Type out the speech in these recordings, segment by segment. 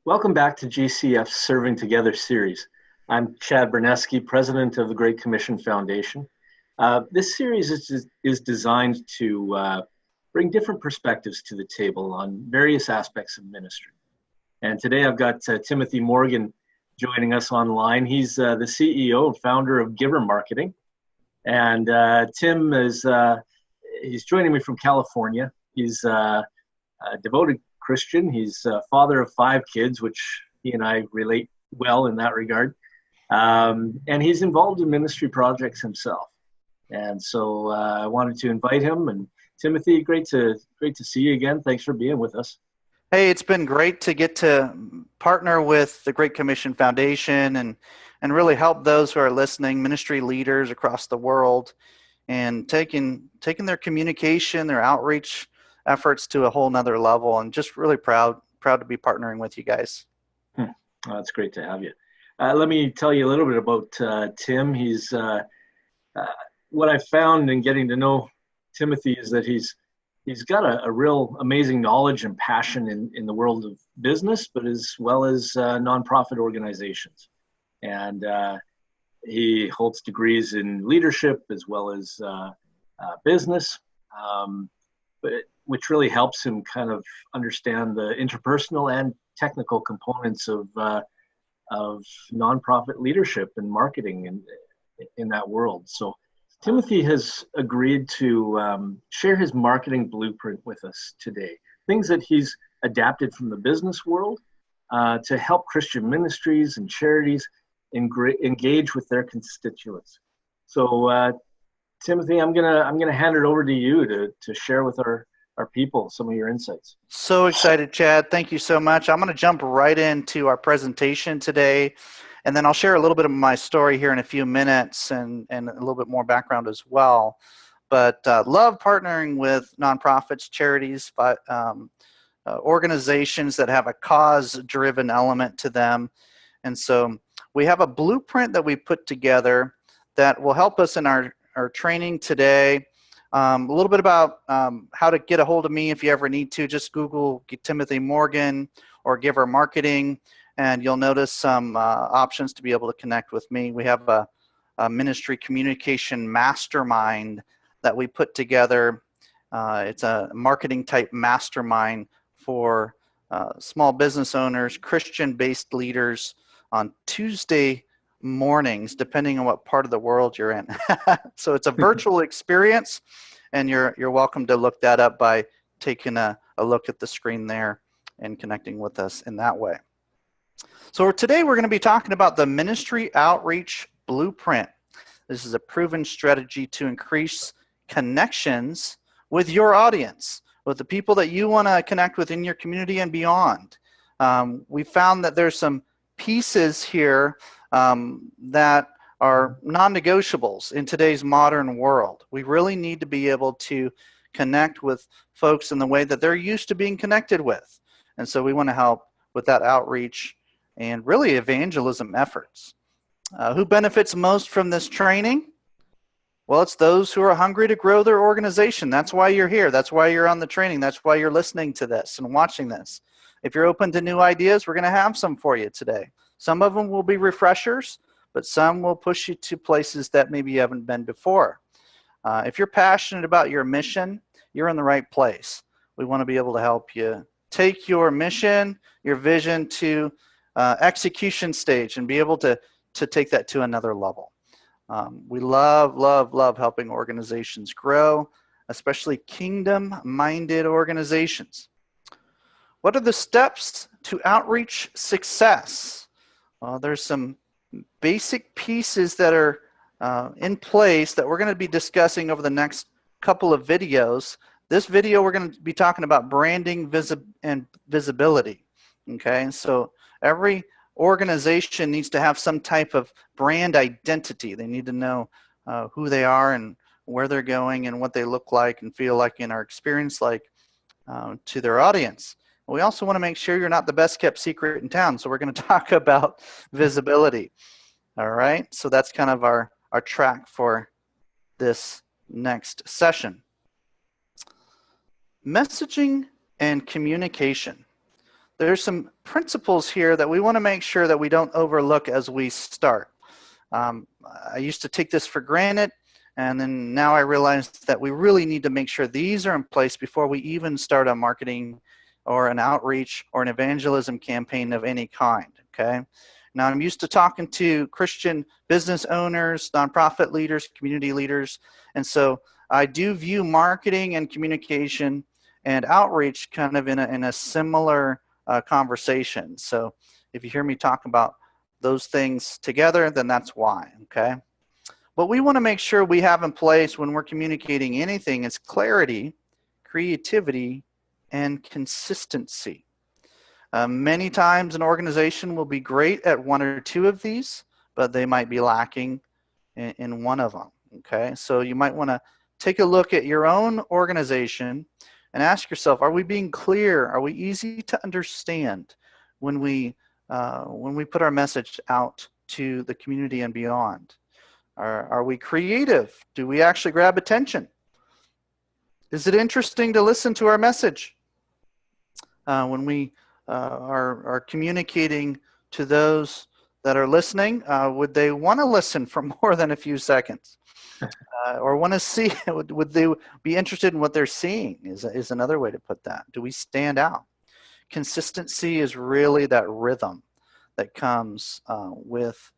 Welcome back to GCF's Serving Together series. I'm Chad Berneski, president of the Great Commission Foundation. This series is designed to bring different perspectives to the table on various aspects of ministry. And today I've got Timothy Morgan joining us online. He's the CEO and founder of Giver Marketing. And Tim is he's joining me from California. He's a devoted Christian. He's a father of 5 kids, which he and I relate well in that regard. And he's involved in ministry projects himself. And so I wanted to invite him. And Timothy, great to see you again. Thanks for being with us. Hey, it's been great to get to partner with the Great Commission Foundation and really help those who are listening, ministry leaders across the world, and taking their communication, their outreach efforts to a whole nother level, and just really proud to be partnering with you guys. Oh, it's great to have you. Let me tell you a little bit about Tim. He's what I found in getting to know Timothy is that he's got a real amazing knowledge and passion in the world of business, but as well as nonprofit organizations. And he holds degrees in leadership as well as business. Which really helps him kind of understand the interpersonal and technical components of nonprofit leadership and marketing in that world. So Timothy has agreed to share his marketing blueprint with us today, things that he's adapted from the business world to help Christian ministries and charities engage with their constituents. So Timothy, I'm gonna hand it over to you to share with our people some of your insights. So excited, Chad. Thank you so much. I'm going to jump right into our presentation today, and then I'll share a little bit of my story here in a few minutes and a little bit more background as well. But love partnering with nonprofits, charities, organizations that have a cause-driven element to them. And so we have a blueprint that we put together that will help us in our training today. A little bit about how to get a hold of me if you ever need to. Just Google Timothy Morgan or Giver Marketing, and you'll notice some options to be able to connect with me. We have a ministry communication mastermind that we put together. It's a marketing type mastermind for small business owners, Christian-based leaders on Tuesday mornings, depending on what part of the world you're in. So it's a virtual experience, and you're welcome to look that up by taking a look at the screen there and connecting with us in that way. So today we're going to be talking about the Ministry Outreach Blueprint. This is a proven strategy to increase connections with your audience, with the people that you want to connect with in your community and beyond. We found that there's some pieces here that are non-negotiables in today's modern world. We really need to be able to connect with folks in the way that they're used to being connected with. And so we want to help with that outreach and really evangelism efforts. Who benefits most from this training? Well, it's those who are hungry to grow their organization. That's why you're here. That's why you're on the training. That's why you're listening to this and watching this. If you're open to new ideas, we're going to have some for you today. Some of them will be refreshers, but some will push you to places that maybe you haven't been before. If you're passionate about your mission, you're in the right place. We want to be able to help you take your mission, your vision to execution stage and be able to take that to another level. We love helping organizations grow, especially kingdom-minded organizations. What are the steps to outreach success? Well, there's some basic pieces that are in place that we're going to be discussing over the next couple of videos. This video, we're going to be talking about branding and visibility. Okay, so every organization needs to have some type of brand identity. They need to know who they are and where they're going and what they look like and feel like and are experienced like to their audience. We also want to make sure you're not the best kept secret in town. So we're going to talk about visibility. All right. So that's kind of our track for this next session. Messaging and communication. there's some principles here that we want to make sure that we don't overlook as we start. I used to take this for granted, and then now I realize that we really need to make sure these are in place before we even start a marketing or an outreach or an evangelism campaign of any kind, okay? Now, I'm used to talking to Christian business owners, nonprofit leaders, community leaders, and so I do view marketing and communication and outreach kind of in a similar conversation. So if you hear me talk about those things together, then that's why, okay? What we want to make sure we have in place when we're communicating anything is clarity, creativity, and consistency. Many times an organization will be great at one or two of these, but they might be lacking in one of them, okay? So you might want to take a look at your own organization and ask yourself, are we being clear? Are we easy to understand when we put our message out to the community and beyond? Are we creative? Do we actually grab attention? Is it interesting to listen to our message? When we are communicating to those that are listening, would they want to listen for more than a few seconds? Or want to see, would they be interested in what they're seeing is another way to put that. Do we stand out? Consistency is really that rhythm that comes with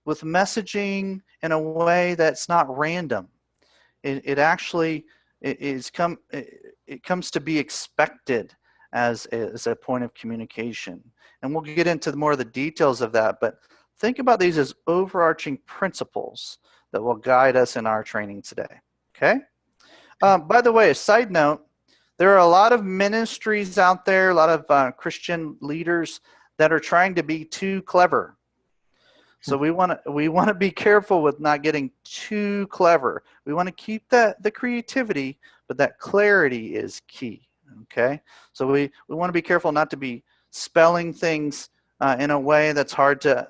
messaging in a way that's not random. It actually it comes to be expected as a point of communication. And we'll get into more of the details of that, but think about these as overarching principles that will guide us in our training today, okay? By the way, a side note, there are a lot of ministries out there, a lot of Christian leaders that are trying to be too clever. So we want to be careful with not getting too clever. We want to keep the creativity, but that clarity is key, okay? So we want to be careful not to be spelling things in a way that's hard to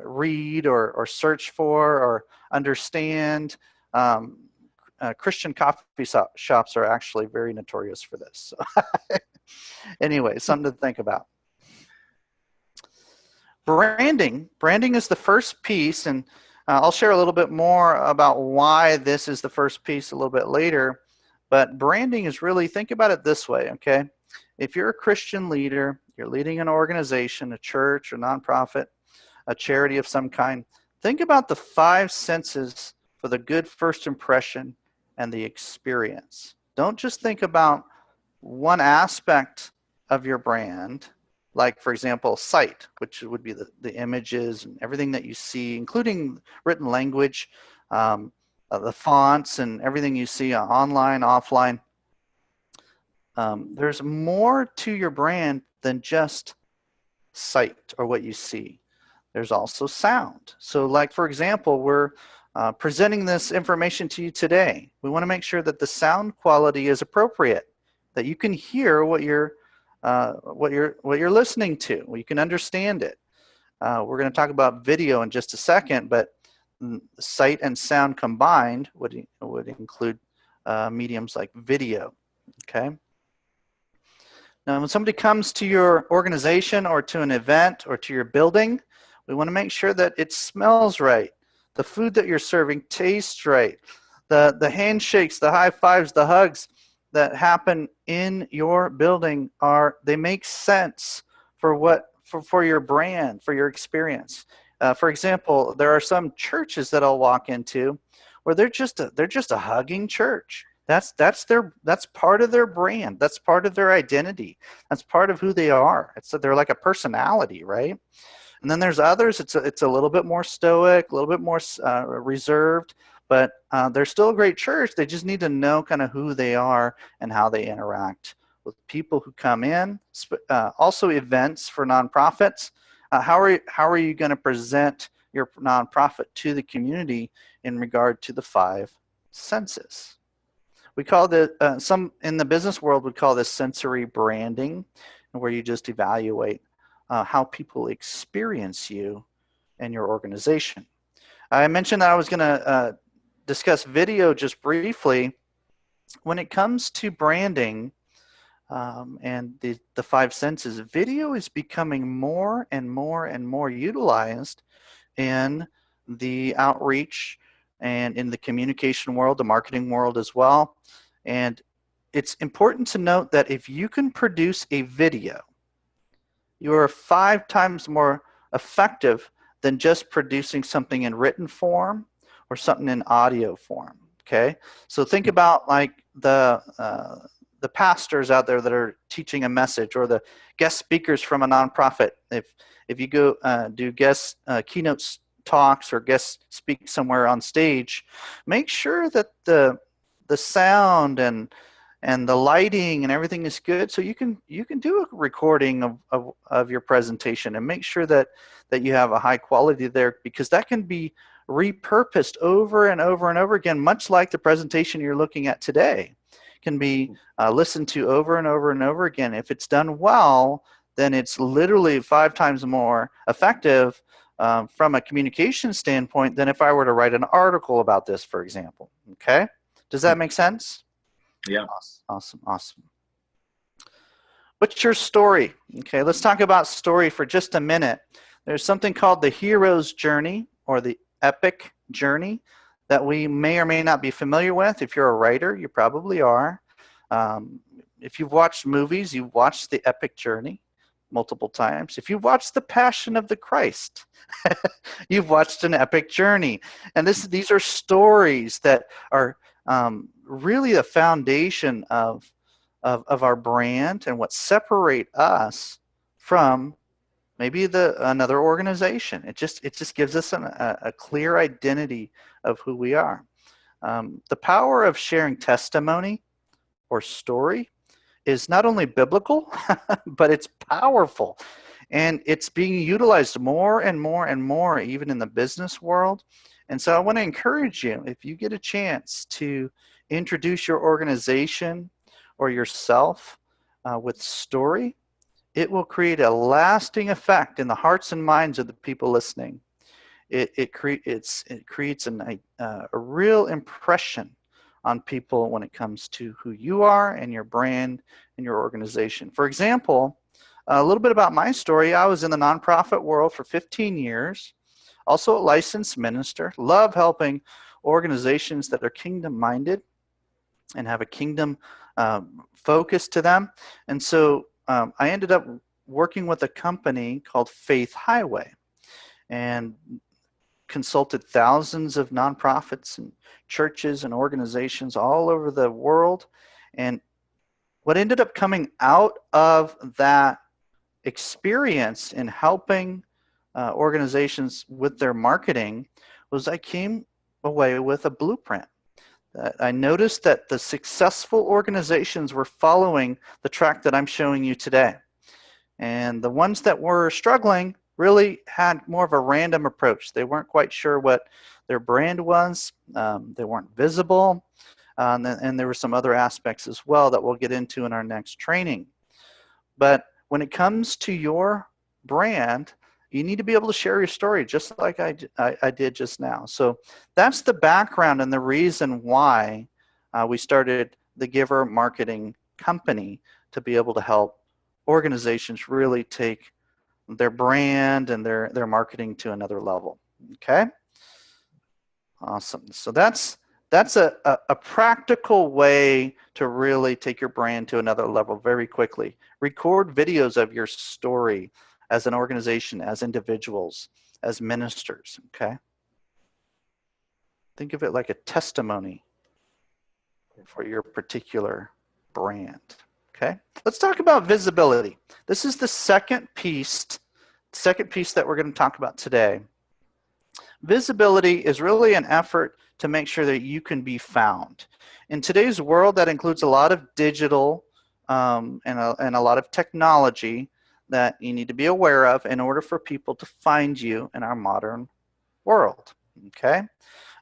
read or search for or understand. Christian coffee shops are actually very notorious for this. So anyway, something to think about. Branding is the first piece, and I'll share a little bit more about why this is the first piece a little bit later. But branding is really, think about it this way, okay? If you're a Christian leader, you're leading an organization, a church, a nonprofit, a charity of some kind, think about the 5 senses for the good first impression and the experience. Don't just think about one aspect of your brand, like, for example, sight, which would be the images and everything that you see, including written language, the fonts and everything you see online, offline. There's more to your brand than just sight or what you see. There's also sound. So like, for example, we're presenting this information to you today. We want to make sure that the sound quality is appropriate, that you can hear what you're listening to. You can understand it. We're going to talk about video in just a second, but sight and sound combined would include mediums like video. Okay. Now, when somebody comes to your organization or to an event or to your building, we want to make sure that it smells right. The food that you're serving tastes right. The handshakes, the high fives, the hugs that happen in your building they make sense for your brand, for your experience. For example, there are some churches that I'll walk into where they're just a hugging church. That's part of their brand. That's part of their identity. That's part of who they are. They're like a personality, right? And then there's others. It's a little bit more stoic, a little bit more reserved, but they're still a great church. They just need to know kind of who they are and how they interact with people who come in. Also, events for nonprofits. How are you going to present your nonprofit to the community in regard to the 5 senses? We call some in the business world would call this sensory branding, where you just evaluate how people experience you and your organization. I mentioned that I was going to discuss video just briefly. When it comes to branding, and the five senses, video is becoming more and more and more utilized in the outreach and in the communication world, the marketing world as well. And it's important to note that if you can produce a video, you are 5 times more effective than just producing something in written form or something in audio form. Okay, so think about like the pastors out there that are teaching a message, or the guest speakers from a nonprofit. If you go do guest keynote talks or guest speak somewhere on stage, make sure that the sound and the lighting and everything is good, so you can do a recording of your presentation, and make sure that you have a high quality there, because that can be repurposed over and over and over again, much like the presentation you're looking at today can be listened to over and over and over again. If it's done well, then it's literally 5 times more effective from a communication standpoint than if I were to write an article about this, for example. Okay, does that make sense? Yeah. Awesome. What's your story? Okay, let's talk about story for just a minute. There's something called the hero's journey, or the epic journey, that we may or may not be familiar with. If you're a writer, you probably are. If you've watched movies, you've watched the epic journey multiple times. If you've watched The Passion of the Christ, you've watched an epic journey. And these are stories that are really the foundation of our brand and what separate us from maybe another organization. It just gives us a clear identity of who we are. The power of sharing testimony or story is not only biblical, but it's powerful. And it's being utilized more and more and more, even in the business world. And so I want to encourage you, if you get a chance to introduce your organization or yourself with story, it will create a lasting effect in the hearts and minds of the people listening. It creates a real impression on people when it comes to who you are and your brand and your organization. For example, a little bit about my story. I was in the nonprofit world for 15 years, also a licensed minister. Love helping organizations that are kingdom-minded and have a kingdom focus to them. And so I ended up working with a company called Faith Highway, and consulted thousands of nonprofits and churches and organizations all over the world. And what ended up coming out of that experience in helping organizations with their marketing was I came away with a blueprint. I noticed that the successful organizations were following the track that I'm showing you today. And the ones that were struggling really had more of a random approach. They weren't quite sure what their brand was. They weren't visible. And there were some other aspects as well that we'll get into in our next training. But when it comes to your brand, you need to be able to share your story just like I did just now. So that's the background and the reason why we started the Giver Marketing Company, to be able to help organizations really take their brand and their marketing to another level. Okay, awesome. So that's a practical way to really take your brand to another level very quickly. Record videos of your story as an organization, as individuals, as ministers. Okay, think of it like a testimony for your particular brand. Okay, let's talk about visibility. This is the second piece that we're going to talk about today. Visibility is really an effort to make sure that you can be found. In today's world, that includes a lot of digital and a lot of technology that you need to be aware of in order for people to find you in our modern world. Okay,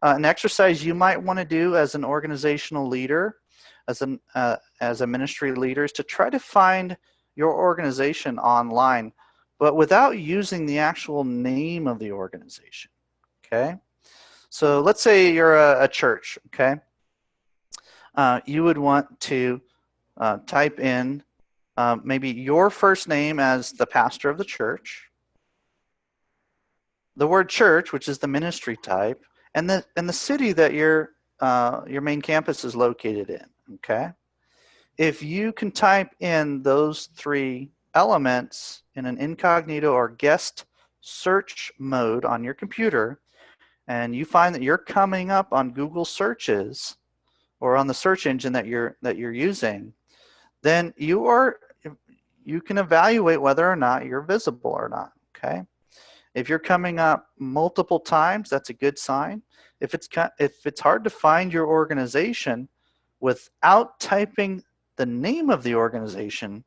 an exercise you might want to do as an organizational leader, as a ministry leader, is to try to find your organization online, but without using the actual name of the organization. Okay, so let's say you're a church. Okay, you would want to type in maybe your first name as the pastor of the church, the word church, which is the ministry type, and the city that your main campus is located in. Okay. If you can type in those three elements in an incognito or guest search mode on your computer, and you find that you're coming up on Google searches or on the search engine that you're using, then you can evaluate whether or not you're visible or not. Okay. If you're coming up multiple times, that's a good sign. If it's hard to find your organization without typing the name of the organization,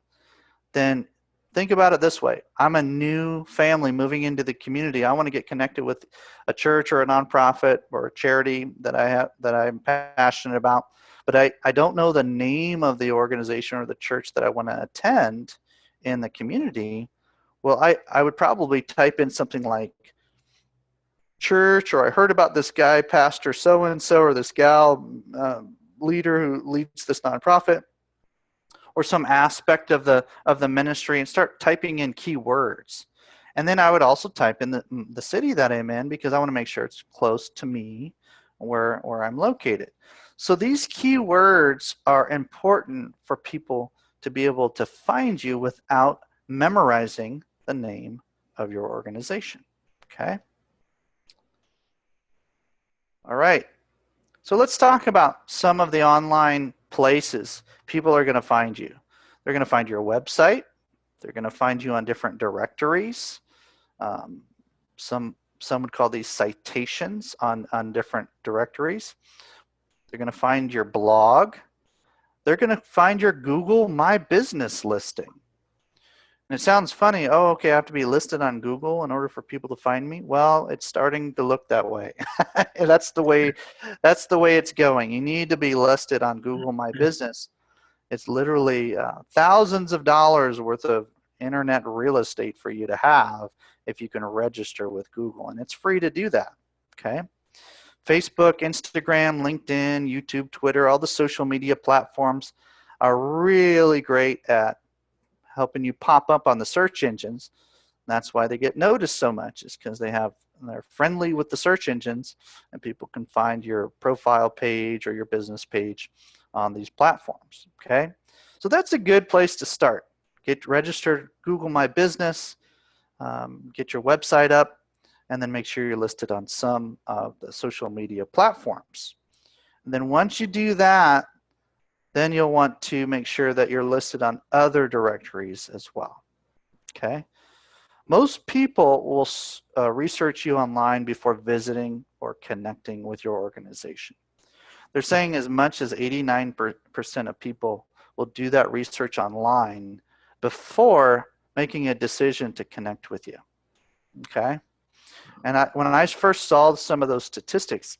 then think about it this way. I'm a new family moving into the community. I want to get connected with a church or a nonprofit or a charity that I'm passionate about, but I don't know the name of the organization or the church that I want to attend in the community. Well, I would probably type in something like church, or I heard about this guy, pastor so-and-so, or this gal, leader who leads this nonprofit, or some aspect of the ministry, and start typing in keywords. And then I would also type in the city that I'm in, because I want to make sure it's close to me where I'm located. So these keywords are important for people to be able to find you without memorizing the name of your organization. Okay. All right. So let's talk about some of the online places people are going to find you. They're going to find your website. They're going to find you on different directories. Some would call these citations on different directories. They're going to find your blog. They're going to find your Google My Business listing. And it sounds funny. Oh, okay, I have to be listed on Google in order for people to find me. Well, it's starting to look that way. That's the way it's going. You need to be listed on Google My Business. It's literally thousands of dollars worth of internet real estate for you to have if you can register with Google, and it's free to do that. Okay. Facebook, Instagram, LinkedIn, YouTube, Twitter, all the social media platforms are really great at helping you pop up on the search engines. That's why they get noticed so much, is because they're friendly with the search engines, and people can find your profile page or your business page on these platforms. Okay, so that's a good place to start. Get registered, Google My Business, get your website up, and then make sure you're listed on some of the social media platforms. And then once you do that, then you'll want to make sure that you're listed on other directories as well. Okay. Most people will research you online before visiting or connecting with your organization. They're saying as much as 89% of people will do that research online before making a decision to connect with you. Okay. And when I first saw some of those statistics,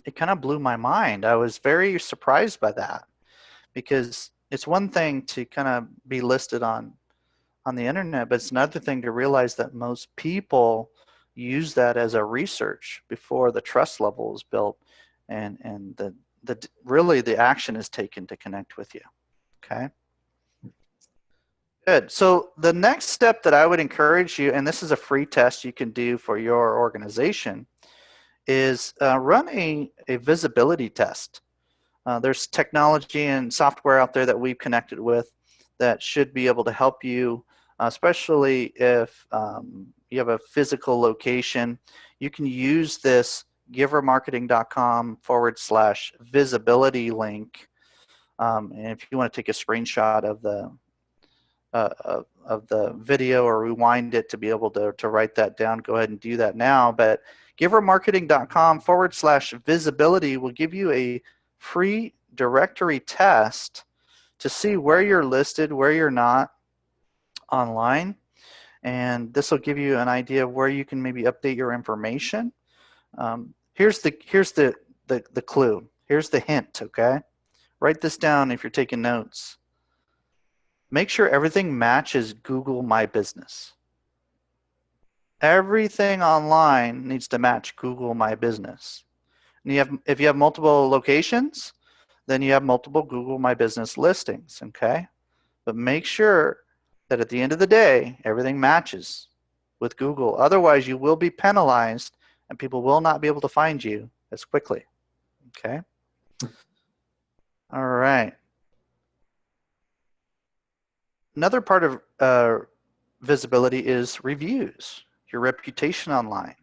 it kind of blew my mind. I was very surprised by that, because it's one thing to kind of be listed on the internet, but it's another thing to realize that most people use that as a research before the trust level is built, and really the action is taken to connect with you. Okay. Good. So the next step that I would encourage you, and this is a free test you can do for your organization, is run a visibility test. There's technology and software out there that we've connected with that should be able to help you, especially if you have a physical location. You can use this givermarketing.com/visibility link. And if you want to take a screenshot of the video or rewind it to be able to write that down, go ahead and do that now. But givermarketing.com/visibility will give you a free directory test to see where you're listed, where you're not online. And this will give you an idea of where you can maybe update your information. Here's the clue. Here's the hint, okay? Write this down if you're taking notes. Make sure everything matches Google My Business. Everything online needs to match Google My Business. And if you have multiple locations, then you have multiple Google My Business listings, okay? but make sure that at the end of the day, everything matches with Google. Otherwise, you will be penalized and people will not be able to find you as quickly. Okay? All right. Another part of visibility is reviews, your reputation online.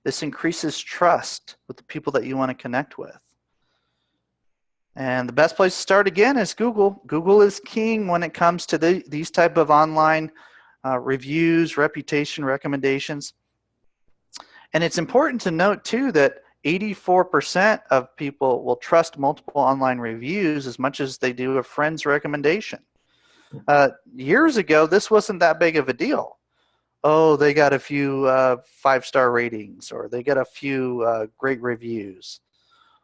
This increases trust with the people that you want to connect with. And the best place to start again is Google. Google is king when it comes to these type of online reviews, reputation, recommendations. And it's important to note too that 84% of people will trust multiple online reviews as much as they do a friend's recommendation. Years ago, this wasn't that big of a deal. Oh, they got a few 5-star ratings, or they got a few great reviews.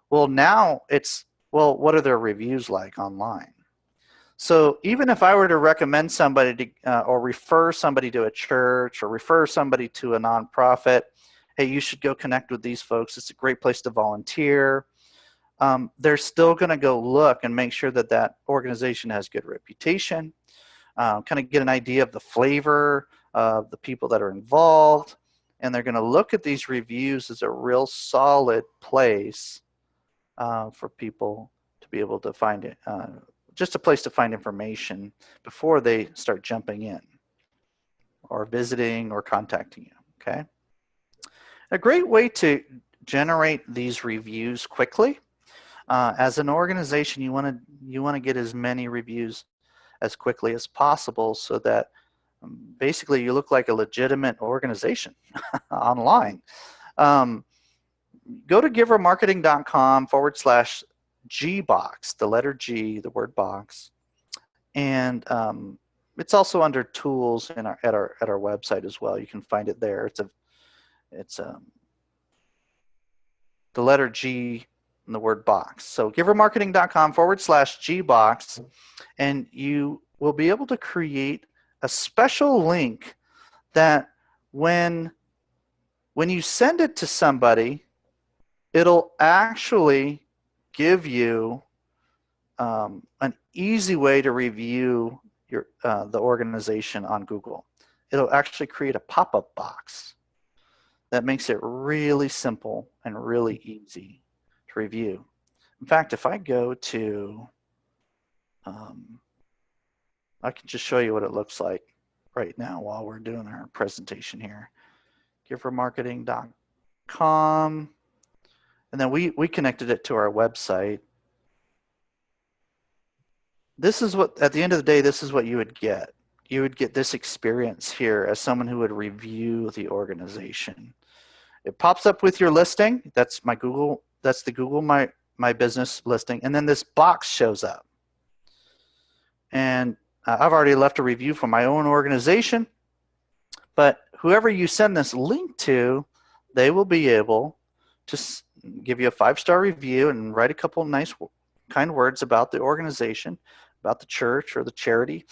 Well, now it's, well, what are their reviews like online? So even if I were to recommend somebody to, or refer somebody to a church, or refer somebody to a nonprofit, hey, you should go connect with these folks. It's a great place to volunteer. They're still going to go look and make sure that that organization has good reputation, kind of get an idea of the flavor of the people that are involved, and they're going to look at these reviews as a real solid place for people to be able to find it, just a place to find information before they start jumping in or visiting or contacting you. Okay. A great way to generate these reviews quickly. As an organization, you want to get as many reviews as quickly as possible so that basically you look like a legitimate organization online. Go to givermarketing.com/gbox, the letter G, the word box, and it's also under tools in at our website as well. You can find it there. It's the letter G and the word box. So givermarketing.com/gbox, and you will be able to create a special link that when you send it to somebody, it'll actually give you an easy way to review your the organization on Google. It'll actually create a pop-up box that makes it really simple and really easy to review. In fact, if I go to, I can just show you what it looks like right now while we're doing our presentation here. givermarketing.com, and then we connected it to our website. This is what, at the end of the day, this is what you would get. You would get this experience here as someone who would review the organization. It pops up with your listing. That's my Google, that's the Google My Business listing. And then this box shows up. And I've already left a review for my own organization, but whoever you send this link to, they will be able to give you a 5-star review and write a couple nice, kind words about the organization, about the church or the charity,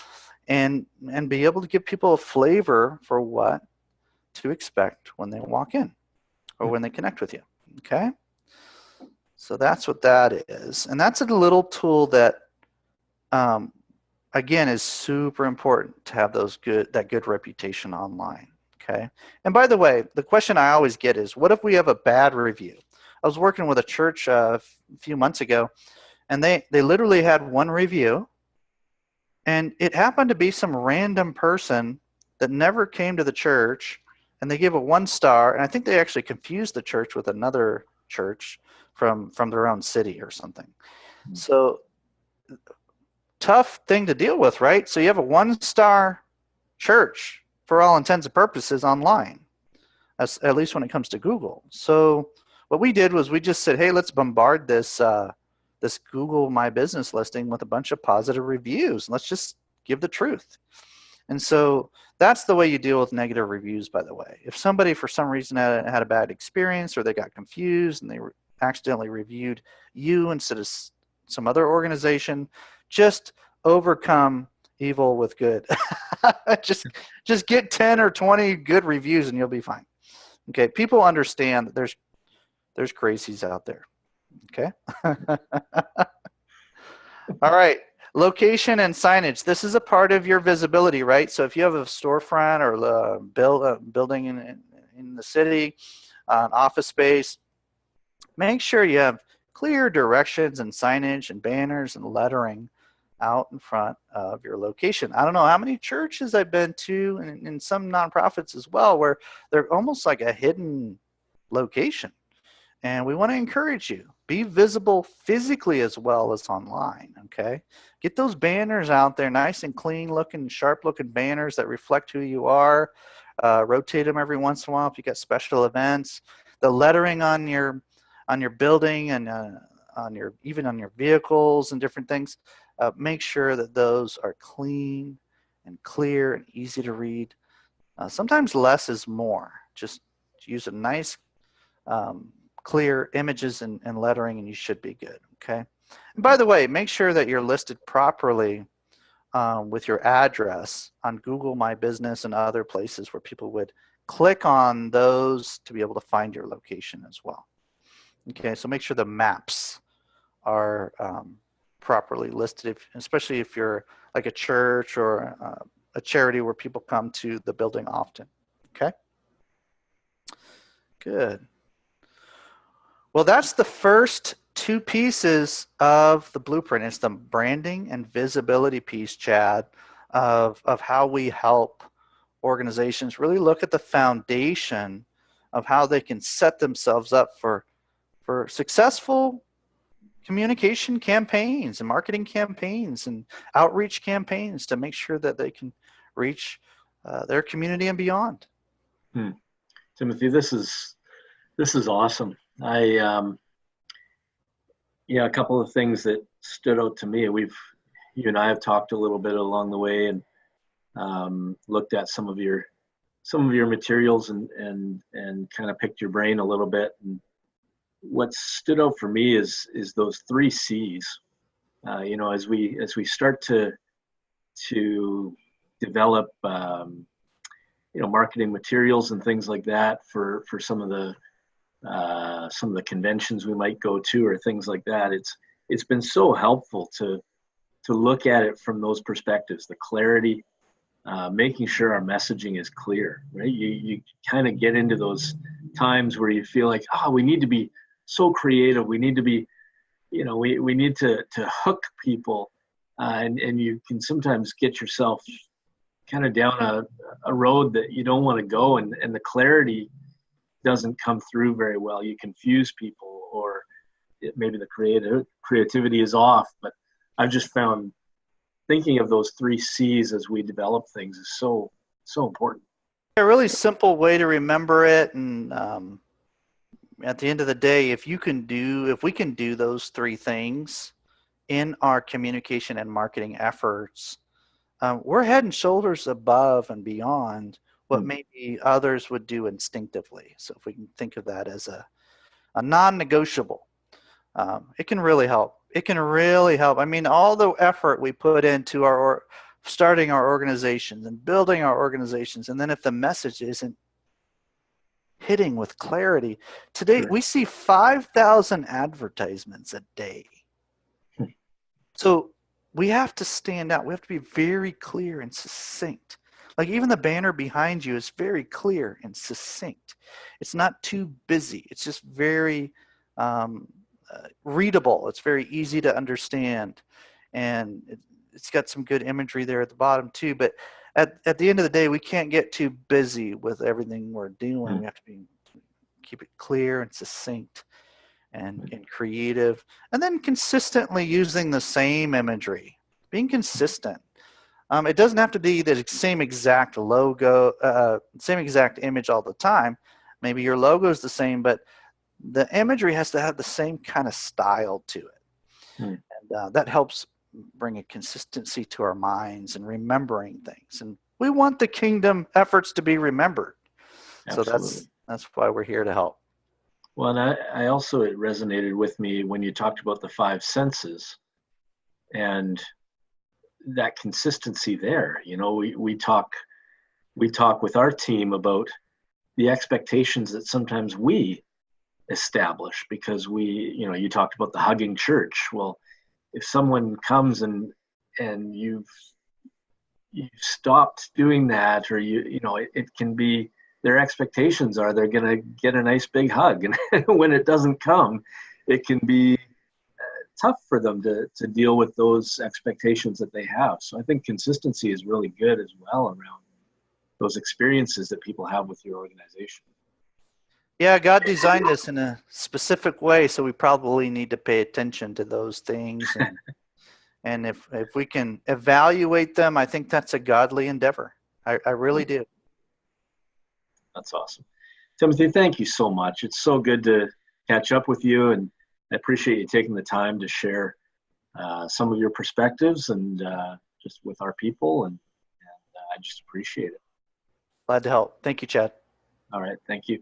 and be able to give people a flavor for what to expect when they walk in or when they connect with you. Okay, so that's what that is, and that's a little tool that again is super important to have that good reputation online. Okay, and by the way, the question I always get is, what if we have a bad review? I was working with a church a few months ago, and they literally had one review, and it happened to be some random person that never came to the church, and they gave a 1-star, and I think they actually confused the church with another church from their own city or something. Mm-hmm. So tough thing to deal with, right? So you have a 1-star church for all intents and purposes online, at least when it comes to Google. So what we did was we just said, hey, let's bombard this this Google My Business listing with a bunch of positive reviews. Let's just give the truth. And so that's the way you deal with negative reviews, by the way. If somebody for some reason had a bad experience, or they got confused and they accidentally reviewed you instead of some other organization, just overcome evil with good. just get 10 or 20 good reviews and you'll be fine. Okay, people understand that there's crazies out there. Okay. All right, Location and signage. This is a part of your visibility, right? So if you have a storefront or a building in the city, an office space, make sure you have clear directions and signage and banners and lettering out in front of your location. I don't know how many churches I've been to, and some nonprofits as well, where they're almost like a hidden location. And we want to encourage you, be visible physically as well as online, okay? Get those banners out there, nice and clean looking, sharp looking banners that reflect who you are. Rotate them every once in a while if you got special events. The lettering on your building and even on your vehicles and different things, make sure that those are clean and clear and easy to read. Sometimes less is more. Just use a nice clear images and lettering, and you should be good, okay? And by the way, make sure that you're listed properly with your address on Google My Business and other places where people would click on those to be able to find your location as well. Okay, so make sure the maps are properly listed, especially if you're like a church or a charity where people come to the building often, okay? Good. Well, that's the first two pieces of the blueprint. It's the branding and visibility piece, Chad, of how we help organizations really look at the foundation of how they can set themselves up for successful communication campaigns and marketing campaigns and outreach campaigns to make sure that they can reach their community and beyond. Timothy, this is awesome. A couple of things that stood out to me. You and I have talked a little bit along the way and looked at some of your materials and kind of picked your brain a little bit. And what stood out for me is those 3 C's. As we start to develop marketing materials and things like that for some of the conventions we might go to or things like that, it's been so helpful to look at it from those perspectives, the clarity, making sure our messaging is clear, right? You kind of get into those times where you feel like, we need to be so creative. We need to be, we need to hook people, and you can sometimes get yourself kind of down a road that you don't want to go, and the clarity doesn't come through very well. You confuse people, or maybe the creativity is off. But I've just found thinking of those 3 C's as we develop things is so important. A really simple way to remember it, and at the end of the day, if we can do those 3 things in our communication and marketing efforts, we're head and shoulders above and beyond what maybe others would do instinctively. So if we can think of that as a non-negotiable, it can really help. It can really help. I mean, all the effort we put into starting our organizations and building our organizations, and then if the message isn't hitting with clarity, today we see 5,000 advertisements a day. So we have to stand out. We have to be very clear and succinct. Like even the banner behind you is very clear and succinct. It's not too busy. It's just very readable. It's very easy to understand. And it's got some good imagery there at the bottom too. But at the end of the day, we can't get too busy with everything we're doing. We have to keep it clear and succinct and creative. And then consistently using the same imagery, being consistent. It doesn't have to be the same exact logo, same exact image all the time. Maybe your logo is the same, but the imagery has to have the same kind of style to it. And that helps bring a consistency to our minds and remembering things. And we want the kingdom efforts to be remembered. Absolutely. So that's why we're here to help. Well, and I also, it resonated with me when you talked about the 5 senses and that consistency there. We talk with our team about the expectations that sometimes we establish because you talked about the hugging church. Well, if someone comes and and you've stopped doing that, or it can be their expectations are they're going to get a nice big hug, and when it doesn't come, it can be tough for them to deal with those expectations that they have. So I think consistency is really good as well around those experiences that people have with your organization. Yeah, God designed us in a specific way, so we probably need to pay attention to those things. And if we can evaluate them, I think that's a godly endeavor. I really do. That's awesome. Timothy, thank you so much. It's so good to catch up with you, and I appreciate you taking the time to share some of your perspectives and just with our people, and I just appreciate it. Glad to help. Thank you, Chad. All right, thank you.